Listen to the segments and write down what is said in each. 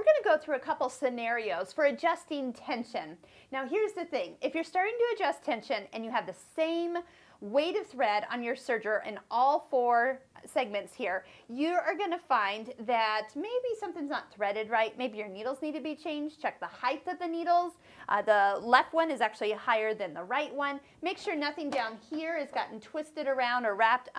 going to go through a couple scenarios for adjusting tension. Now here's the thing, if you're starting to adjust tension and you have the same weight of thread on your serger in all 4 segments here, you are going to find that maybe something's not threaded right. Maybe your needles need to be changed. Check the height of the needles. The left one is actually higher than the right one. Make sure nothing down here has gotten twisted around or wrapped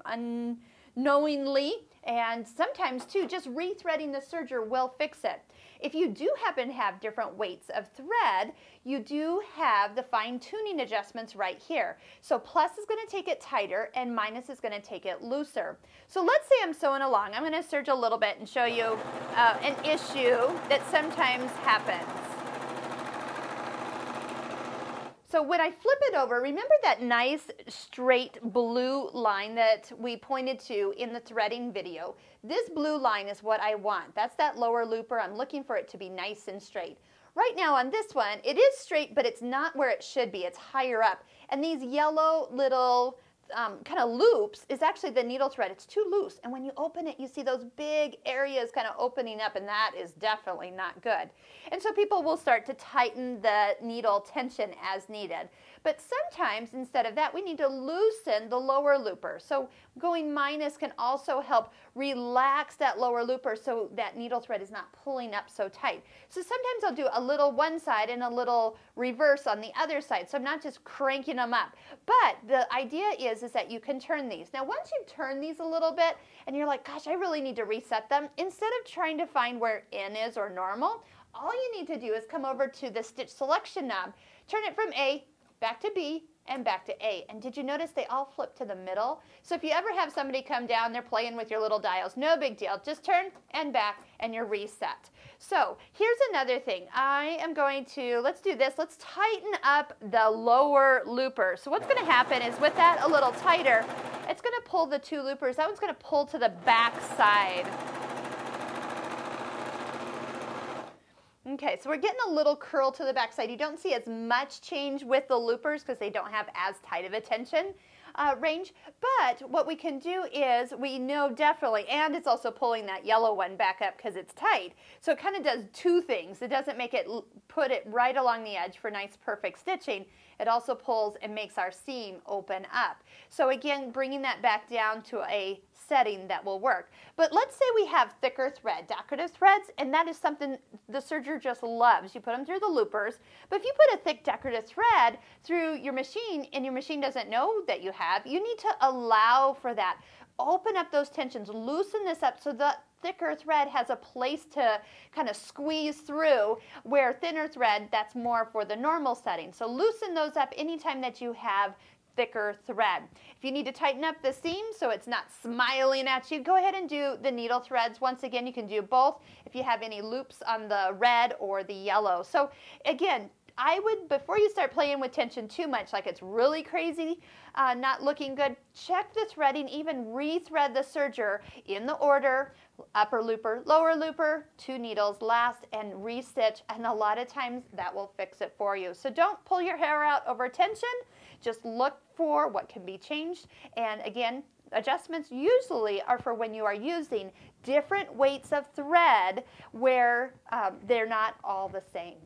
unknowingly. And sometimes too, just rethreading the serger will fix it. If you do happen to have different weights of thread, you do have the fine-tuning adjustments right here. So plus is going to take it tighter and minus is going to take it looser. So let's say I'm sewing along. I'm going to serge a little bit and show you an issue that sometimes happens. So when I flip it over, remember that nice straight blue line that we pointed to in the threading video? This blue line is what I want. That's that lower looper. I'm looking for it to be nice and straight. Right now on this one, it is straight, but it's not where it should be. It's higher up. And these yellow little kind of loops is actually the needle thread. It's too loose. And when you open it, you see those big areas kind of opening up, and that is definitely not good. And so people will start to tighten the needle tension as needed. But sometimes, instead of that, we need to loosen the lower looper. So going minus can also help relax that lower looper so that needle thread is not pulling up so tight. So sometimes I'll do a little one side and a little reverse on the other side. So I'm not just cranking them up. But the idea is that you can turn these. Now once you turn these a little bit and you're like, gosh, I really need to reset them, instead of trying to find where in is or normal, all you need to do is come over to the stitch selection knob, turn it from A, back to B, and back to A. And did you notice they all flip to the middle? So if you ever have somebody come down, they're playing with your little dials, no big deal. Just turn and back and you're reset. So here's another thing. I am going to, let's do this. Let's tighten up the lower looper. So what's going to happen is with that a little tighter, it's going to pull the 2 loopers. That one's going to pull to the back side. Okay, so we're getting a little curl to the back side. You don't see as much change with the loopers because they don't have as tight of a tension range. But what we can do is we know definitely, and it's also pulling that yellow one back up because it's tight. So it kind of does 2 things. It doesn't make it put it right along the edge for nice perfect stitching. It also pulls and makes our seam open up. So again, bringing that back down to a setting that will work. But let's say we have thicker thread, decorative threads, and that is something the serger just loves. You put them through the loopers, but if you put a thick decorative thread through your machine and your machine doesn't know that you have, you need to allow for that. Open up those tensions, loosen this up so the thicker thread has a place to kind of squeeze through, where thinner thread, that's more for the normal setting. So loosen those up anytime that you have thicker thread. If you need to tighten up the seam so it's not smiling at you, go ahead and do the needle threads. Once again, you can do both if you have any loops on the red or the yellow. So again, I would, before you start playing with tension too much, like it's really crazy, not looking good, check the threading, even rethread the serger in the order, upper looper, lower looper, 2 needles last, and restitch, and a lot of times that will fix it for you. So don't pull your hair out over tension, just look for what can be changed, and again, adjustments usually are for when you are using different weights of thread where they're not all the same.